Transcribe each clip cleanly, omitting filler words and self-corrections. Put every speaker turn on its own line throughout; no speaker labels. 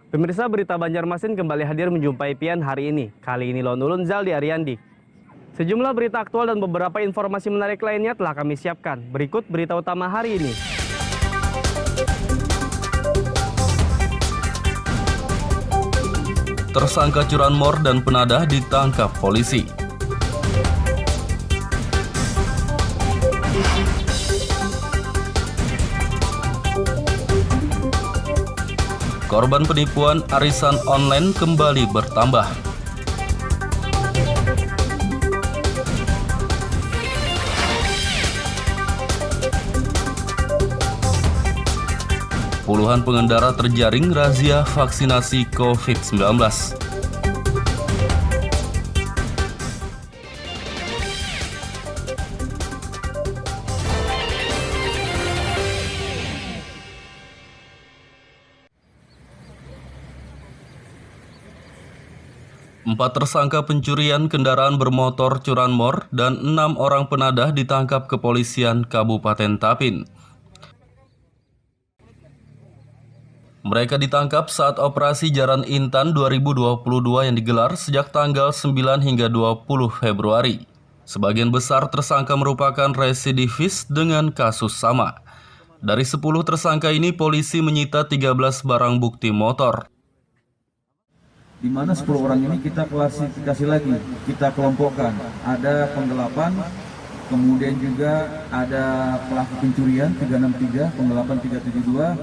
Pemirsa, berita Banjarmasin kembali hadir menjumpai Pian hari ini. Kali ini Lone Ulun Zaldi Ariandi. Sejumlah berita aktual dan beberapa informasi menarik lainnya telah kami siapkan. Berikut berita utama hari ini.
Tersangka curanmor dan penadah ditangkap polisi. Korban penipuan arisan online kembali bertambah. Puluhan pengendara terjaring razia vaksinasi COVID-19. Empat tersangka pencurian kendaraan bermotor curanmor dan 6 orang penadah ditangkap kepolisian Kabupaten Tapin. Mereka ditangkap saat operasi Jaran Intan 2022 yang digelar sejak tanggal 9 hingga 20 Februari. Sebagian besar tersangka merupakan residivis dengan kasus sama. Dari 10 tersangka ini, polisi menyita 13 barang bukti motor.
Di mana 10 orang ini kita klasifikasi lagi, kita kelompokkan. Ada penggelapan, kemudian juga ada pelaku pencurian 363, penggelapan 372,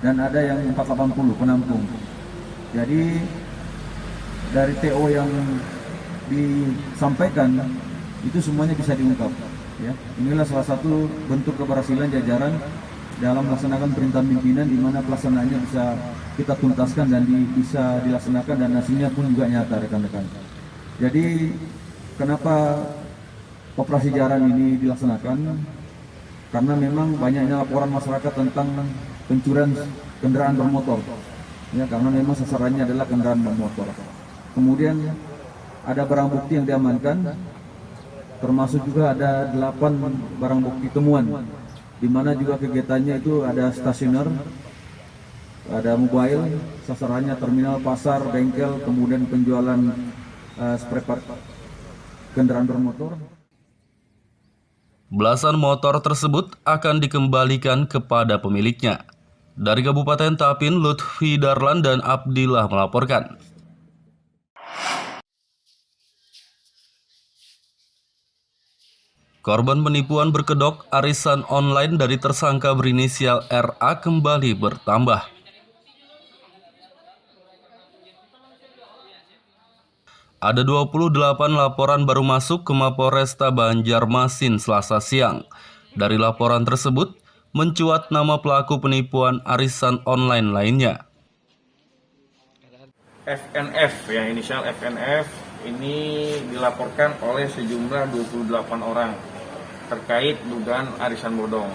dan ada yang 480 penampung. Jadi dari TO yang disampaikan itu semuanya bisa diungkap. Ya, inilah salah satu bentuk keberhasilan jajaran dalam melaksanakan perintah pimpinan, di mana pelaksanaannya bisa kita tuntaskan dan bisa dilaksanakan, dan hasilnya pun juga nyata, rekan-rekan. Jadi kenapa operasi Jaran ini dilaksanakan? Karena memang banyaknya laporan masyarakat tentang pencurian kendaraan bermotor. Ya, karena memang sasarannya adalah kendaraan bermotor. Kemudian ada barang bukti yang diamankan, termasuk juga ada 8 barang bukti temuan, di mana juga kegiatannya itu ada stasioner, ada mobile, sasarannya terminal, pasar, bengkel, kemudian penjualan spare part kendaraan bermotor.
Belasan motor tersebut akan dikembalikan kepada pemiliknya. Dari Kabupaten Tapin, Lutfi Darlan dan Abdillah melaporkan. Korban penipuan berkedok arisan online dari tersangka berinisial RA kembali bertambah. Ada 28 laporan baru masuk ke Mapolresta Banjarmasin Selasa siang. Dari laporan tersebut, mencuat nama pelaku penipuan arisan online lainnya.
FNF, yang inisial FNF, ini dilaporkan oleh sejumlah 28 orang terkait dugaan arisan bodong.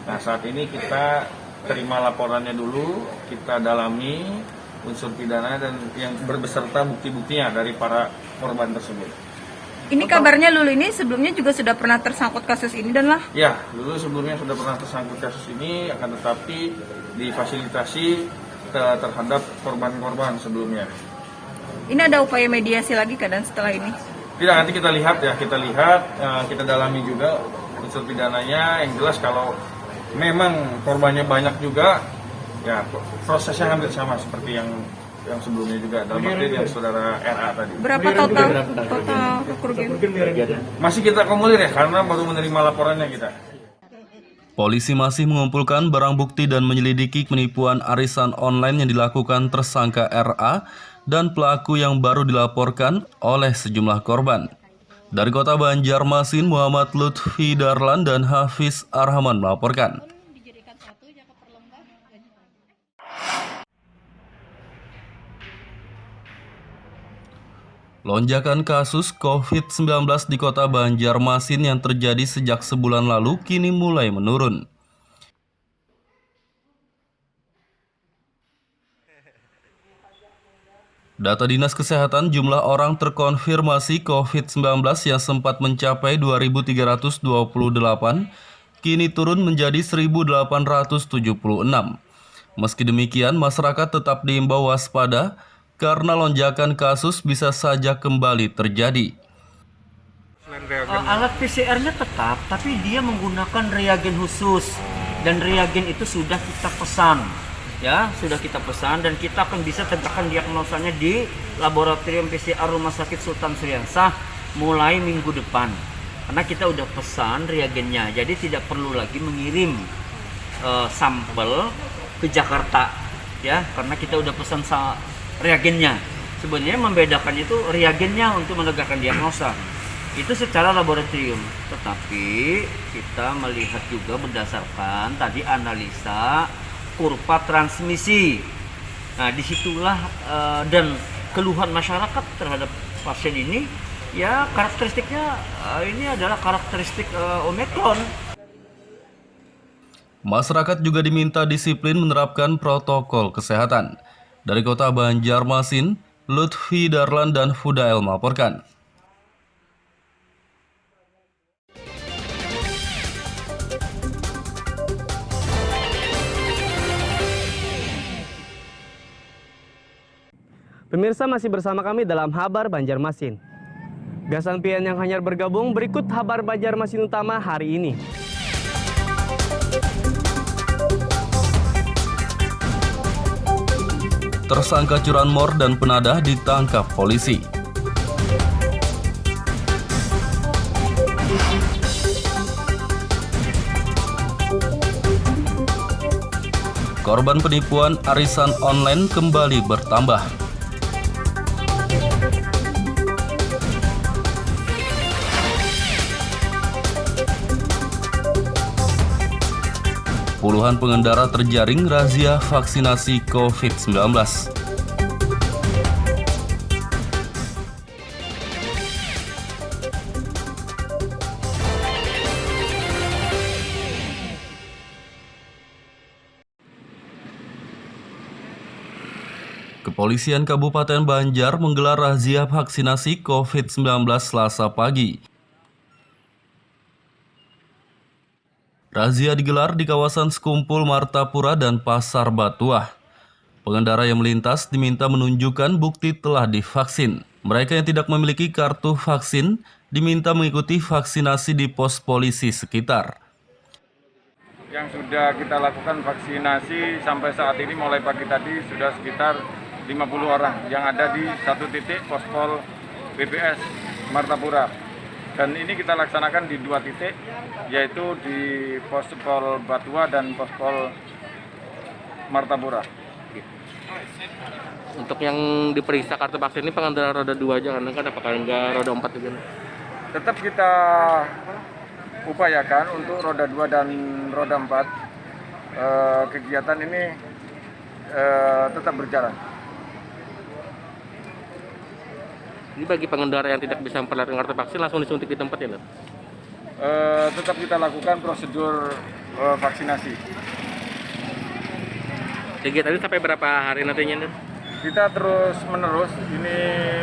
Nah, saat ini kita terima laporannya dulu, kita dalami unsur pidana dan yang berbeserta bukti-buktinya dari para korban tersebut.
Ini kabarnya Lulu ini sebelumnya juga sudah pernah tersangkut kasus ini dan lah?
Ya, Lulu sebelumnya sudah pernah tersangkut kasus ini, akan tetapi difasilitasi terhadap korban-korban sebelumnya.
Ini ada upaya mediasi lagi kadang setelah ini?
Tidak, nanti kita lihat, kita dalami juga unsur pidananya. Yang jelas kalau memang korbannya banyak juga, ya prosesnya hampir sama seperti yang sebelumnya juga, dalam arti yang saudara RA tadi.
Berapa total kerugian?
Masih kita kumulir ya, karena baru menerima laporannya kita.
Polisi masih mengumpulkan barang bukti dan menyelidiki penipuan arisan online yang dilakukan tersangka RA dan pelaku yang baru dilaporkan oleh sejumlah korban. Dari Kota Banjarmasin, Muhammad Lutfi Darlan dan Hafiz Arhaman melaporkan. Lonjakan kasus COVID-19 di Kota Banjarmasin yang terjadi sejak sebulan lalu kini mulai menurun. Data Dinas Kesehatan, jumlah orang terkonfirmasi COVID-19 yang sempat mencapai 2.328, kini turun menjadi 1.876. Meski demikian, masyarakat tetap diimbau waspada karena lonjakan kasus bisa saja kembali terjadi.
Alat PCR-nya tetap, tapi dia menggunakan reagen khusus dan reagen itu sudah kita pesan, ya sudah kita pesan dan kita akan bisa tegakkan diagnosanya di laboratorium PCR Rumah Sakit Sultan Syariah mulai minggu depan, karena kita udah pesan reagennya, jadi tidak perlu lagi mengirim sampel ke Jakarta, ya karena kita udah pesan reagennya. Sebenarnya membedakan itu reagennya untuk menegakkan diagnosa. Itu secara laboratorium, tetapi kita melihat juga berdasarkan tadi analisa kurva transmisi. Nah, disitulah dan keluhan masyarakat terhadap pasien ini, ya karakteristiknya ini adalah karakteristik Omikron.
Masyarakat juga diminta disiplin menerapkan protokol kesehatan. Dari Kota Banjarmasin, Lutfi Darlan dan Fudael melaporkan.
Pemirsa masih bersama kami dalam Habar Banjarmasin. Gasan pian yang hanyar bergabung, berikut Habar Banjarmasin utama hari ini.
Tersangka curanmor dan penadah ditangkap polisi. Korban penipuan arisan online kembali bertambah. Puluhan pengendara terjaring razia vaksinasi COVID-19. Kepolisian Kabupaten Banjar menggelar razia vaksinasi COVID-19 Selasa pagi. Razia digelar di kawasan Sekumpul Martapura dan Pasar Batuah. Pengendara yang melintas diminta menunjukkan bukti telah divaksin. Mereka yang tidak memiliki kartu vaksin diminta mengikuti vaksinasi di pos polisi sekitar.
Yang sudah kita lakukan vaksinasi sampai saat ini mulai pagi tadi sudah sekitar 50 orang yang ada di satu titik pospol BPS Martapura. Dan ini kita laksanakan di 2 titik, yaitu di pospol Batuah dan pospol Martapura.
Untuk yang diperiksa kartu vaksin ini pengendara roda 2 aja kan apakah enggak roda 4 juga?
Tetap kita upayakan untuk roda 2 dan roda 4 kegiatan ini tetap berjalan.
Jadi bagi pengendara yang tidak bisa memperlihatkan kartu vaksin langsung disuntik di tempat ya, Lur?
Tetap kita lakukan prosedur vaksinasi.
Kegiatan ini sampai berapa hari nantinya, Lur?
Kita terus menerus, ini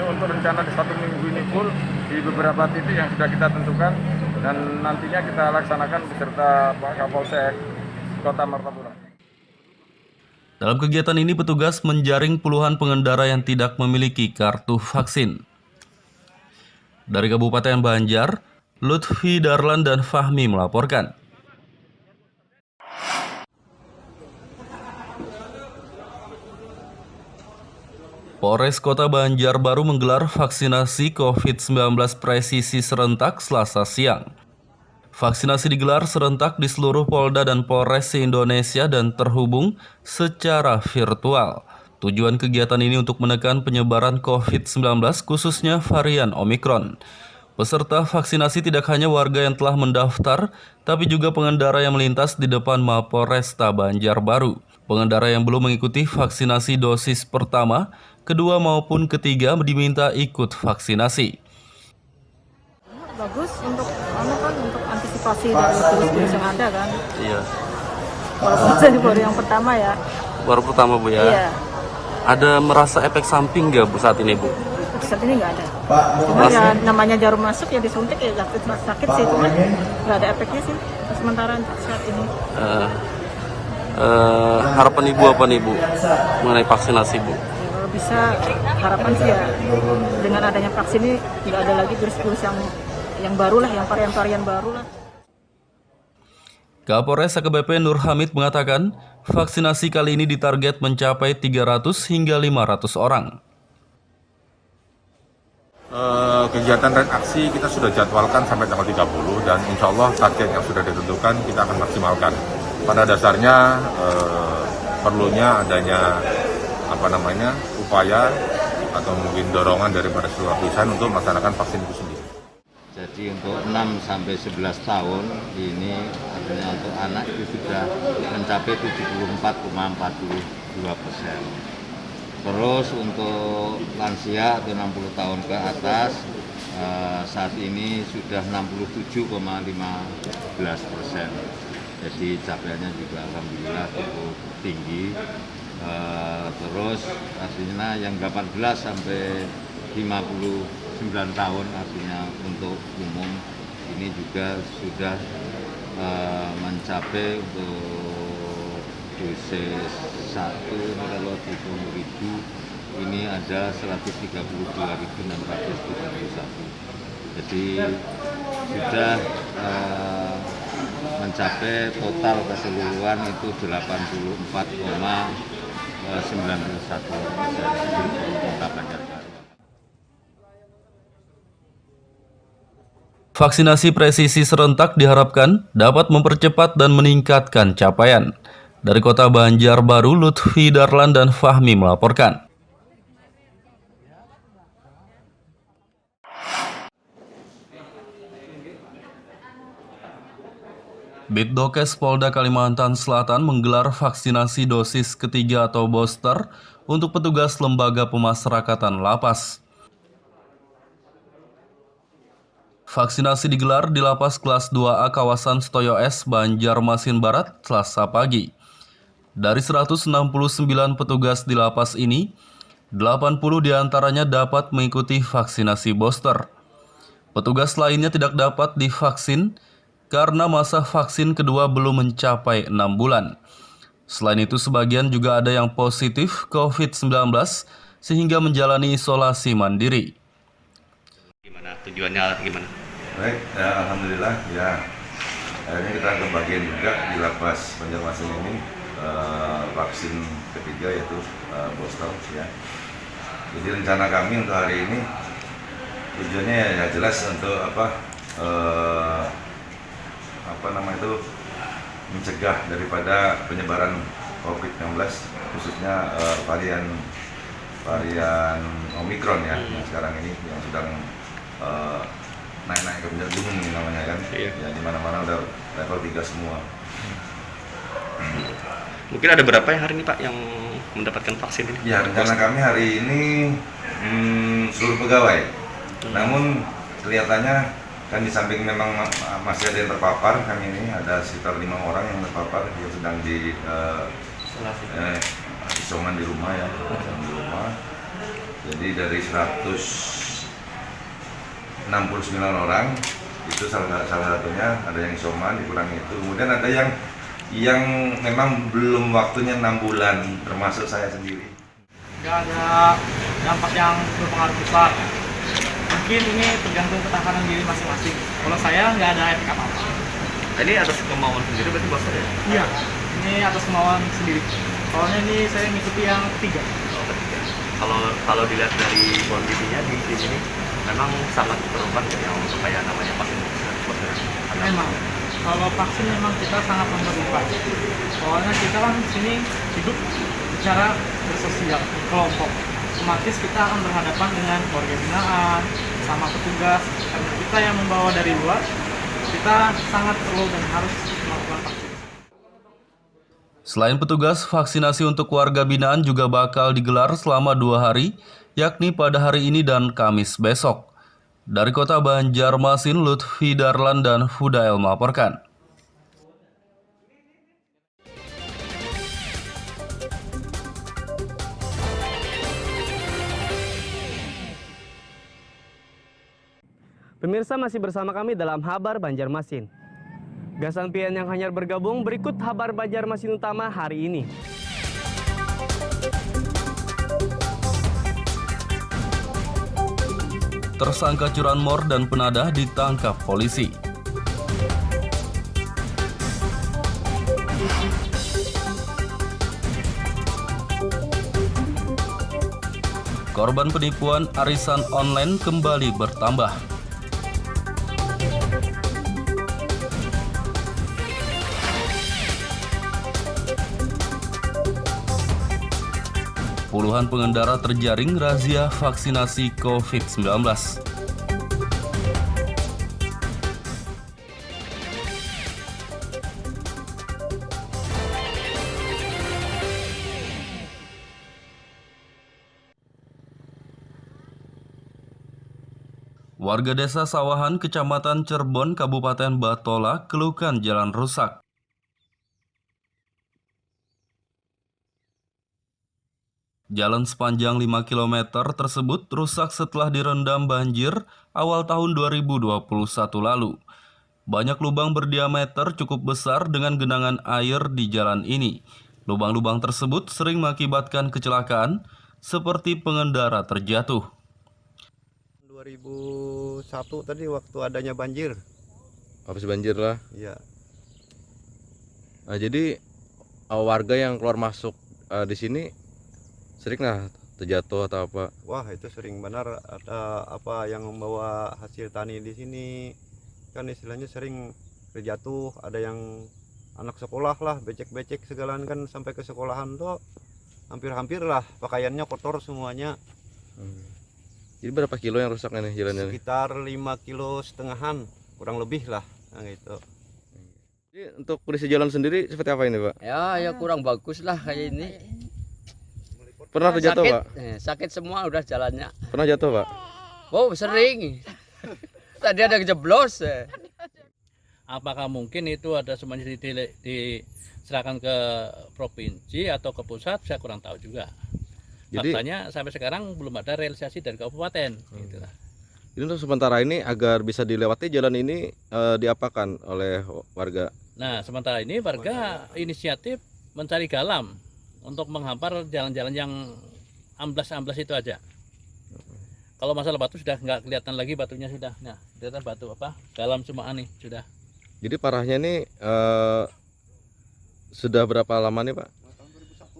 untuk rencana di 1 minggu ini full di beberapa titik yang sudah kita tentukan dan nantinya kita laksanakan beserta Pak Kapolsek Kota Martapura.
Dalam kegiatan ini petugas menjaring puluhan pengendara yang tidak memiliki kartu vaksin. Dari Kabupaten Banjar, Lutfi Darlan dan Fahmi melaporkan. Polres Kota Banjarbaru menggelar vaksinasi COVID-19 presisi serentak Selasa siang. Vaksinasi digelar serentak di seluruh Polda dan Polres se-Indonesia dan terhubung secara virtual. Tujuan kegiatan ini untuk menekan penyebaran COVID-19 khususnya varian Omikron. Peserta vaksinasi tidak hanya warga yang telah mendaftar, tapi juga pengendara yang melintas di depan Mapolresta Banjarbaru. Pengendara yang belum mengikuti vaksinasi dosis pertama, kedua maupun ketiga diminta ikut vaksinasi.
Bagus untuk untuk antisipasi dari virus yang ada kan.
Iya.
Walaupun saya baru yang pertama ya.
Baru pertama, Bu ya?
Iya.
Ada merasa efek samping nggak, Bu, saat ini, Bu?
Saat ini nggak ada. Cuma ya namanya jarum masuk ya disuntik ya sakit sih, cuma nggak ada efeknya sih sementara saat ini.
Harapan Ibu apa nih Bu mengenai vaksinasi Bu?
Kalau bisa harapan sih ya dengan adanya vaksin ini tidak ada lagi virus-virus yang baru lah, yang varian-varian baru lah.
Kapolres AKBP Nur Hamid mengatakan, vaksinasi kali ini ditarget mencapai 300 hingga 500 orang.
Kegiatan red aksi kita sudah jadwalkan sampai tanggal 30 dan insya Allah target yang sudah ditentukan kita akan maksimalkan. Pada dasarnya perlunya adanya upaya atau mungkin dorongan daripada seluruh lapisan untuk melaksanakan vaksin itu sendiri.
Jadi untuk 6 sampai 11 tahun ini artinya untuk anak itu sudah mencapai 74,42%. Terus untuk lansia atau 60 tahun ke atas saat ini sudah 67,15%. Jadi capaiannya juga alhamdulillah cukup tinggi. Terus artinya yang 18 sampai 59 tahun artinya untuk umum ini juga sudah mencapai untuk dosis 1 kalau di 10.000 ini ada 132.671. Jadi sudah mencapai total keseluruhan itu 84,91%.
Vaksinasi presisi serentak diharapkan dapat mempercepat dan meningkatkan capaian. Dari Kota Banjarbaru, Lutfi Darlan dan Fahmi melaporkan. Bitdokes Polda Kalimantan Selatan menggelar vaksinasi dosis ketiga atau booster untuk petugas lembaga pemasyarakatan lapas. Vaksinasi digelar di Lapas Kelas 2A kawasan Setoyo S, Banjarmasin Barat, Selasa pagi. Dari 169 petugas di lapas ini, 80 diantaranya dapat mengikuti vaksinasi booster. Petugas lainnya tidak dapat divaksin karena masa vaksin kedua belum mencapai 6 bulan. Selain itu, sebagian juga ada yang positif COVID-19 sehingga menjalani isolasi mandiri.
Gimana tujuannya gimana?
Baik, ya, alhamdulillah ya. Akhirnya kita kebagian juga di Lapas Banjarmasin ini vaksin ketiga yaitu booster ya. Jadi rencana kami untuk hari ini tujuannya ya jelas untuk mencegah daripada penyebaran COVID-19 khususnya varian Omicron ya yang sekarang ini yang sedang naik-naik ke puncak gunung ini namanya kan. Iya. Ya di mana-mana udah level 3 semua.
Mungkin ada berapa yang hari ini Pak yang mendapatkan vaksin ini?
Ya rencana kami hari ini seluruh pegawai. Namun kelihatannya kan di samping memang masih ada yang terpapar, kami ini ada sekitar 5 orang yang terpapar yang sedang di isoman di rumah ya, di rumah. Jadi dari 169 orang itu salah satunya ada yang isoman dikurangi itu. Kemudian ada yang memang belum waktunya 6 bulan termasuk saya sendiri.
Nggak ada dampak yang berpengaruh besar. Mungkin ini tergantung ketahanan diri masing-masing. Kalau saya nggak ada efek apa-apa.
Ini atas kemauan sendiri berarti booster ya?
Iya, ini atas kemauan sendiri. Soalnya ini saya ngikuti yang ketiga.
Kalau dilihat dari kondisinya di sini memang sangat diperlukan yang supaya namanya vaksin booster.
Memang, kalau vaksin memang kita sangat memerlukan. Soalnya kita kan di sini hidup secara bersosial, kelompok. Otomatis kita akan berhadapan dengan warga binaan, sama petugas. Karena kita yang membawa dari luar, kita sangat perlu dan harus melakukan vaksin.
Selain petugas, vaksinasi untuk warga binaan juga bakal digelar selama 2 hari, yakni pada hari ini dan Kamis besok. Dari Kota Banjarmasin, Lutfi Darlan dan Fudael melaporkan.
Pemirsa masih bersama kami dalam Habar Banjarmasin. Gasan pian yang hanyar bergabung, berikut kabar Banjarmasin Utama hari ini.
Tersangka curanmor dan penadah ditangkap polisi. Korban penipuan arisan online kembali bertambah. Puluhan pengendara terjaring razia vaksinasi COVID-19. Warga desa Sawahan, Kecamatan Cirebon, Kabupaten Batola, keluhkan jalan rusak. Jalan sepanjang 5 km tersebut rusak setelah direndam banjir awal tahun 2021 lalu. Banyak lubang berdiameter cukup besar dengan genangan air di jalan ini. Lubang-lubang tersebut sering mengakibatkan kecelakaan seperti pengendara terjatuh.
2001 tadi waktu adanya banjir.
Habis banjir lah.
Iya.
Nah, jadi warga yang keluar masuk di sini sering lah terjatuh atau apa?
Wah, itu sering benar. Ada apa yang membawa hasil tani di sini kan istilahnya sering terjatuh. Ada yang anak sekolah lah becek-becek segalan kan sampai ke sekolahan tuh hampir-hampir lah pakaiannya kotor semuanya.
Jadi berapa kilo yang rusak nih jalannya?
Sekitar 5,5 kilo kurang lebih lah, nah gitu.
Jadi untuk kondisi jalan sendiri seperti apa ini, Pak?
Ya kurang bagus lah kayak ini.
Pernah terjatuh,
sakit,
Pak?
Sakit semua udah jalannya.
Pernah jatuh, Pak?
Oh, sering. Tadi ada kejeblos.
Apakah mungkin itu ada semuanya diserahkan ke provinsi atau ke pusat? Saya kurang tahu juga.
Jadi,
faktanya sampai sekarang belum ada realisasi dari kabupaten. Gitulah.
Jadi untuk sementara ini agar bisa dilewati jalan ini diapakan oleh warga?
Nah, sementara ini warga inisiatif mencari galam untuk menghampar jalan-jalan yang amblas-amblas itu aja. Kalau masalah batu sudah nggak kelihatan lagi batunya sudah. Nah, kelihatan batu apa? Galam semua nih sudah.
Jadi parahnya ini sudah berapa lama nih, Pak?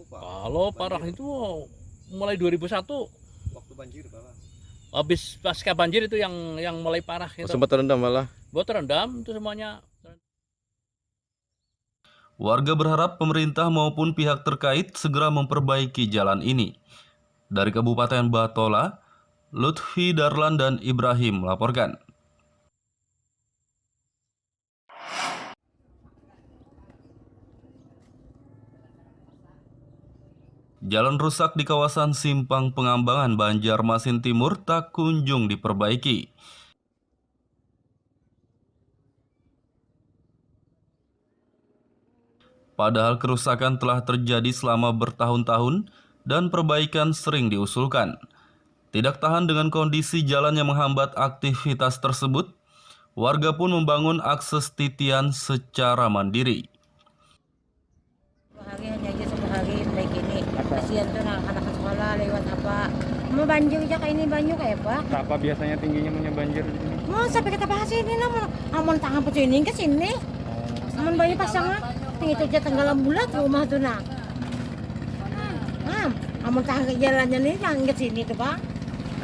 Kalau parah itu mulai 2001
waktu banjir malah.
Habis pasca banjir itu yang mulai parah gitu.
Sempat terendam malah.
Buat terendam itu semuanya.
Warga berharap pemerintah maupun pihak terkait segera memperbaiki jalan ini. Dari Kabupaten Batola, Lutfi Darlan dan Ibrahim melaporkan. Jalan rusak di kawasan Simpang Pengambangan, Banjarmasin Timur tak kunjung diperbaiki. Padahal kerusakan telah terjadi selama bertahun-tahun dan perbaikan sering diusulkan. Tidak tahan dengan kondisi jalan yang menghambat aktivitas tersebut, warga pun membangun akses titian secara mandiri.
Hanya aja sehari baik ini. Kasihan tuh anak-anak sekolah lewat apa. Mau banjir aja kayak ini banjir kayak apa?
Berapa biasanya tingginya punya banjir di sini?
Mau sampai kita bahas ini namun tangan pucuk ini ke sini. Namun banyak pasangan. Itu aja tenggelam bulat rumah tuh nak. Namun tangan ke jalannya nih jangan ke sini tuh, Pak.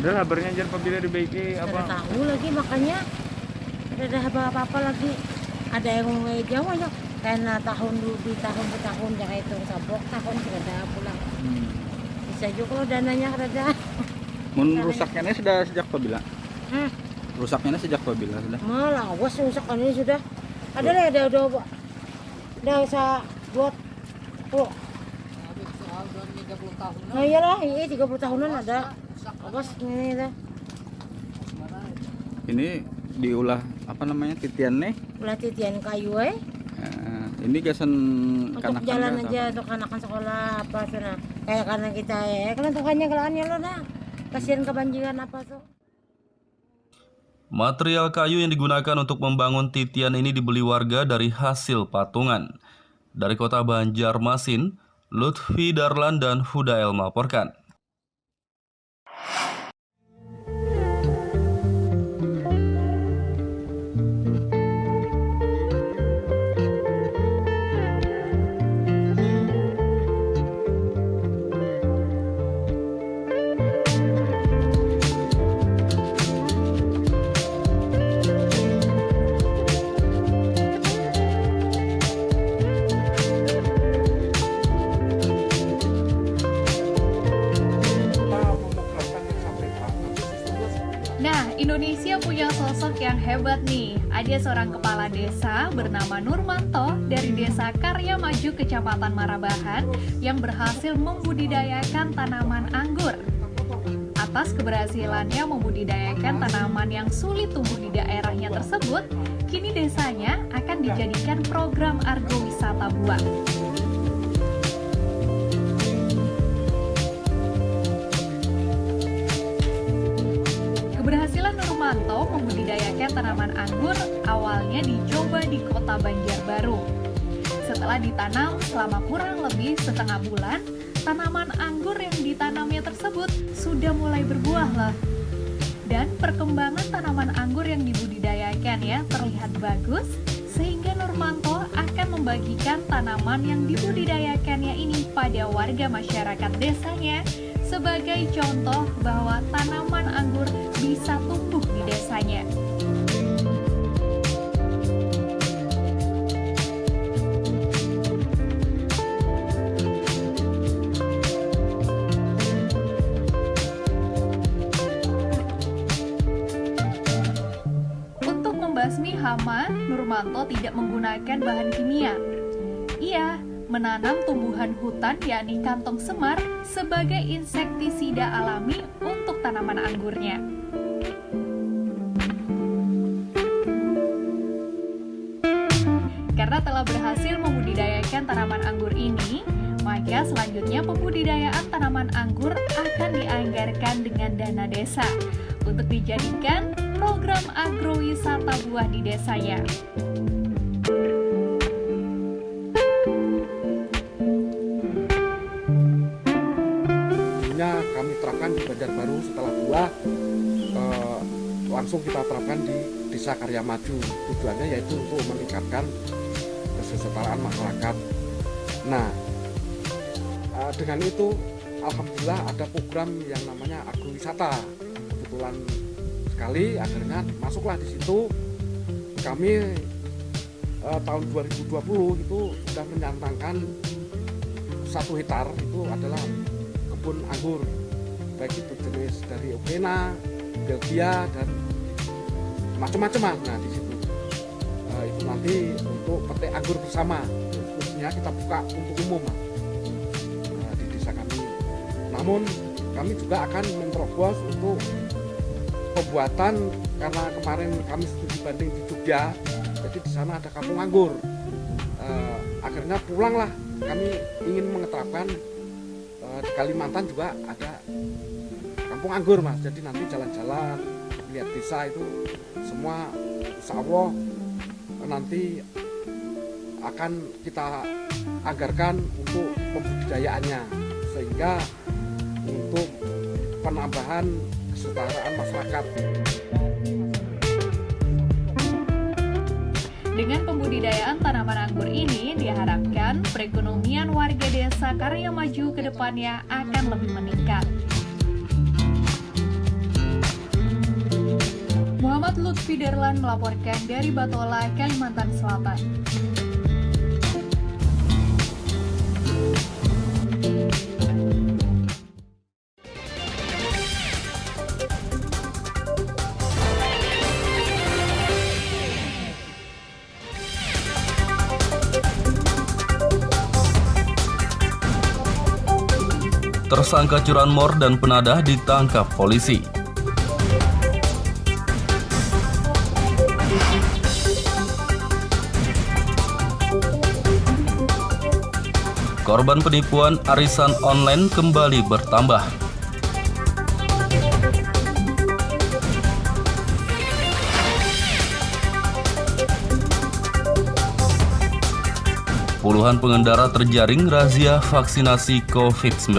Ada kabarnya jar apabila dibaiki apa?
Tidak tahu lagi makanya ada apa-apa lagi. Ada yang jauh aja. Karena tahun ke tahun jangan itu sabok tahun sudah ada pulang. Bisa juga kalau dananya ada.
Rusaknya sudah sejak apabila? Rusaknya sejak apabila sudah?
Malah awas rusak ini sudah. Ada lah udah bisa buat oh. Habis 30 tahun. Nah iyalah, 30 tahunan ada. Awas ini dah.
Ini diulah apa namanya titian nih?
Ulah titian kayu
Ini gasan
untuk jalan aja untuk anak-anak sekolah apa sana. Kayak karena kita kan Tuhannya kelaannya lo nah. Kasihan kebanjiran apa tuh.
Material kayu yang digunakan untuk membangun titian ini dibeli warga dari hasil patungan. Dari kota Banjarmasin, Lutfi Darlan dan Hudael melaporkan.
Indonesia punya sosok yang hebat nih. Ada seorang kepala desa bernama Nurmanto dari Desa Karya Maju, Kecamatan Marabahan, yang berhasil membudidayakan tanaman anggur. Atas keberhasilannya membudidayakan tanaman yang sulit tumbuh di daerahnya tersebut, kini desanya akan dijadikan program agrowisata buah. Keberhasilan Nurmanto membudidayakan tanaman anggur awalnya dicoba di kota Banjarbaru. Setelah ditanam selama kurang lebih setengah bulan, tanaman anggur yang ditanamnya tersebut sudah mulai berbuah loh. Dan perkembangan tanaman anggur yang dibudidayakan ya terlihat bagus, sehingga Nurmanto akan membagikan tanaman yang dibudidayakannya ini pada warga masyarakat desanya sebagai contoh bahwa tanaman anggur bisa tumbuh di desanya. Untuk membasmi hama, Nurmanto tidak menggunakan bahan kimia. Ia menanam tumbuhan hutan yakni kantong semar sebagai insektisida alami untuk tanaman anggurnya. Karena telah berhasil membudidayakan tanaman anggur ini, maka selanjutnya pembudidayaan tanaman anggur akan dianggarkan dengan dana desa untuk dijadikan program agrowisata buah di desanya.
Kami terapkan di Banjarbaru setelah buah, langsung kita terapkan di Desa Karya Maju. Tujuannya yaitu untuk meningkatkan kesetaraan masyarakat. Nah, dengan itu alhamdulillah ada program yang namanya agrowisata. Kebetulan sekali akhirnya masuklah di situ. Kami tahun 2020 itu sudah menyantangkan 1 hektar itu adalah kebun anggur, baik itu jenis dari Okena, Belgia dan macam-macam. Nah di situ itu nanti untuk petik anggur bersama, khususnya kita buka untuk umum di desa kami. Namun kami juga akan menerobos untuk pembuatan, karena kemarin kami studi banding di Jogja, jadi di sana ada kampung anggur. Akhirnya pulanglah, kami ingin mengeterapkan di Kalimantan juga ada kampung anggur mas. Jadi nanti jalan-jalan lihat desa itu semua insya Allah nanti akan kita anggarkan untuk pembudidayaannya, sehingga untuk penambahan kesetaraan masyarakat.
Dengan pembudidayaan tanaman anggur ini diharapkan perekonomian warga Desa Karya Maju ke depannya akan lebih meningkat. Muhammad Lutfi Darlan melaporkan dari Batola, Kalimantan Selatan.
Tersangka curanmor dan penadah ditangkap polisi. Korban penipuan arisan online kembali bertambah. Puluhan pengendara terjaring razia vaksinasi COVID-19.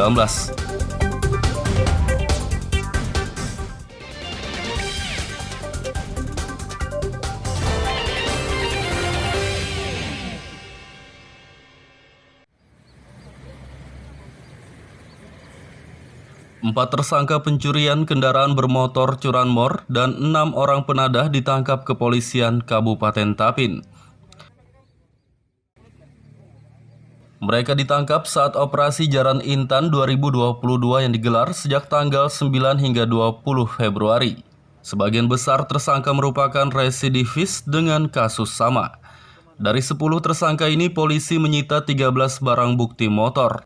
Empat tersangka pencurian kendaraan bermotor curanmor dan 6 orang penadah ditangkap kepolisian Kabupaten Tapin. Mereka ditangkap saat operasi Jaran Intan 2022 yang digelar sejak tanggal 9 hingga 20 Februari. Sebagian besar tersangka merupakan residivis dengan kasus sama. Dari 10 tersangka ini, polisi menyita 13 barang bukti motor.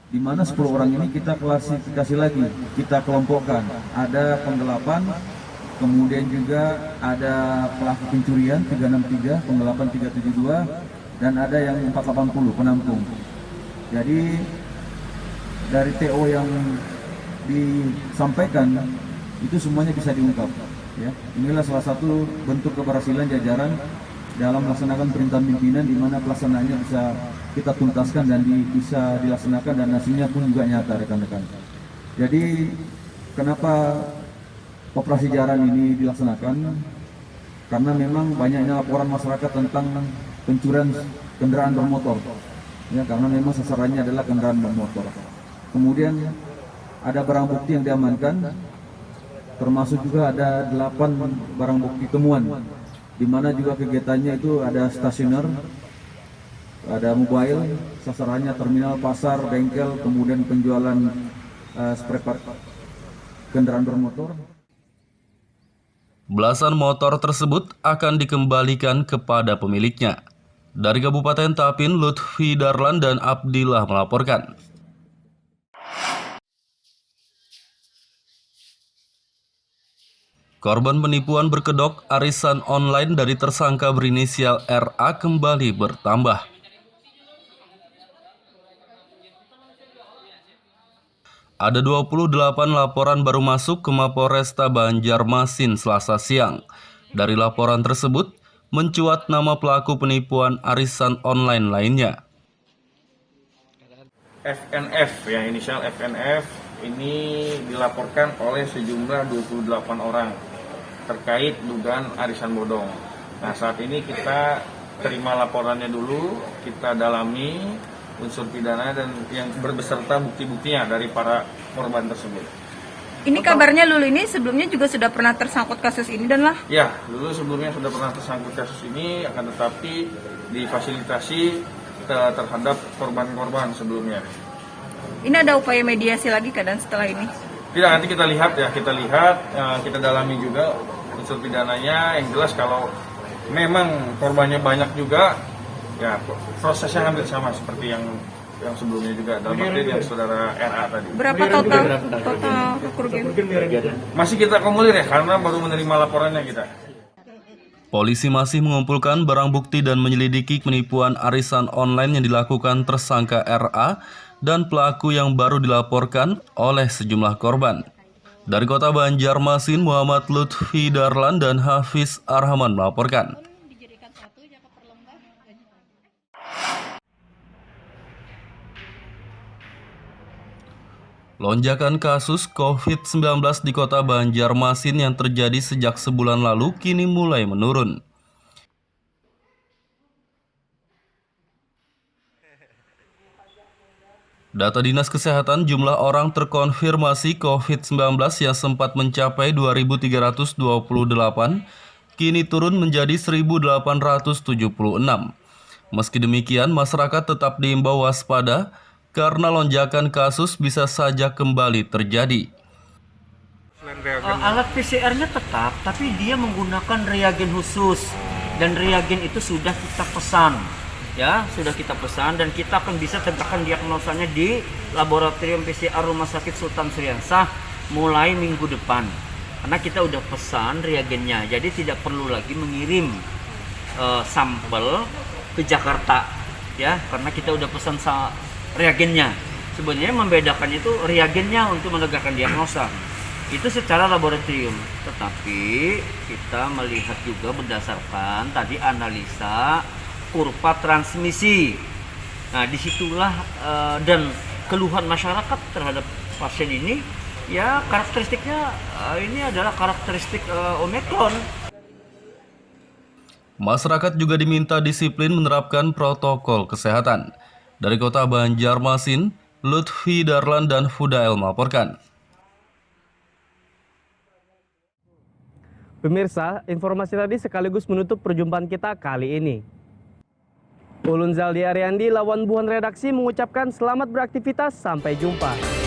Di mana 10 orang ini kita klasifikasi lagi, kita kelompokkan. Ada penggelapan, kemudian juga ada pelaku pencurian 363, penggelapan 372, dan ada yang 480 penampung. Jadi dari TO yang disampaikan itu semuanya bisa diungkap. Ya, inilah salah satu bentuk keberhasilan jajaran dalam melaksanakan perintah pimpinan, di mana pelaksanaannya bisa kita tuntaskan dan bisa dilaksanakan, dan hasilnya pun juga nyata, rekan-rekan. Jadi kenapa operasi Jaran ini dilaksanakan? Karena memang banyaknya laporan masyarakat tentang pencurian kendaraan bermotor. Ya, karena memang sasarannya adalah kendaraan bermotor. Kemudian ada barang bukti yang diamankan, termasuk juga ada 8 barang bukti temuan, di mana juga kegiatannya itu ada stasioner, ada mobile, sasarannya terminal, pasar, bengkel, kemudian penjualan spare part kendaraan bermotor.
Belasan motor tersebut akan dikembalikan kepada pemiliknya. Dari Kabupaten Tapin, Lutfi Darlan dan Abdillah melaporkan. Korban penipuan berkedok arisan online dari tersangka berinisial RA kembali bertambah. Ada 28 laporan baru masuk ke Mapolresta Banjarmasin Selasa siang. Dari laporan tersebut, mencuat nama pelaku penipuan arisan online lainnya.
FNF, yang inisial FNF, ini dilaporkan oleh sejumlah 28 orang terkait dugaan arisan bodong. Nah, saat ini kita terima laporannya dulu, kita dalami unsur pidana dan yang berbeserta bukti-buktinya dari para korban tersebut.
Ini kabarnya Lulu ini sebelumnya juga sudah pernah tersangkut kasus ini dan lah?
Ya, Lulu sebelumnya sudah pernah tersangkut kasus ini, akan tetapi difasilitasi terhadap korban-korban sebelumnya.
Ini ada upaya mediasi lagi kan setelah ini?
Tidak, nanti kita lihat, kita dalami juga unsur pidananya. Yang jelas kalau memang korbannya banyak juga, ya prosesnya hampir sama seperti yang sebelumnya juga, dalam arti yang saudara RA tadi.
Berapa total kerugian?
Masih kita kumulir ya, karena baru menerima laporannya kita.
Polisi masih mengumpulkan barang bukti dan menyelidiki penipuan arisan online yang dilakukan tersangka RA dan pelaku yang baru dilaporkan oleh sejumlah korban. Dari Kota Banjarmasin, Muhammad Lutfi Darlan dan Hafiz Arhaman melaporkan. Lonjakan kasus COVID-19 di Kota Banjarmasin yang terjadi sejak sebulan lalu kini mulai menurun. Data Dinas Kesehatan, jumlah orang terkonfirmasi COVID-19 yang sempat mencapai 2.328 kini turun menjadi 1.876. Meski demikian, masyarakat tetap diimbau waspada karena lonjakan kasus bisa saja kembali terjadi.
Alat PCR-nya tetap, tapi dia menggunakan reagen khusus, dan reagen itu sudah kita pesan. Ya, sudah kita pesan dan kita akan bisa tegakkan diagnosanya di laboratorium PCR Rumah Sakit Sultan Syariah mulai minggu depan. Karena kita udah pesan reagennya, jadi tidak perlu lagi mengirim sampel ke Jakarta, ya, karena kita udah pesan reagennya. Sebenarnya membedakannya itu reagennya untuk menegakkan diagnosa. Itu secara laboratorium. Tetapi kita melihat juga berdasarkan tadi analisa kurva transmisi. Nah, disitulah dan keluhan masyarakat terhadap pasien ini, ya karakteristiknya ini adalah karakteristik Omikron.
Masyarakat juga diminta disiplin menerapkan protokol kesehatan. Dari Kota Banjarmasin, Lutfi Darlan dan Fudael melaporkan.
Pemirsa, informasi tadi sekaligus menutup perjumpaan kita kali ini. Ulun Zaldi Ariandi, lawan buhan redaksi mengucapkan selamat beraktivitas, sampai jumpa.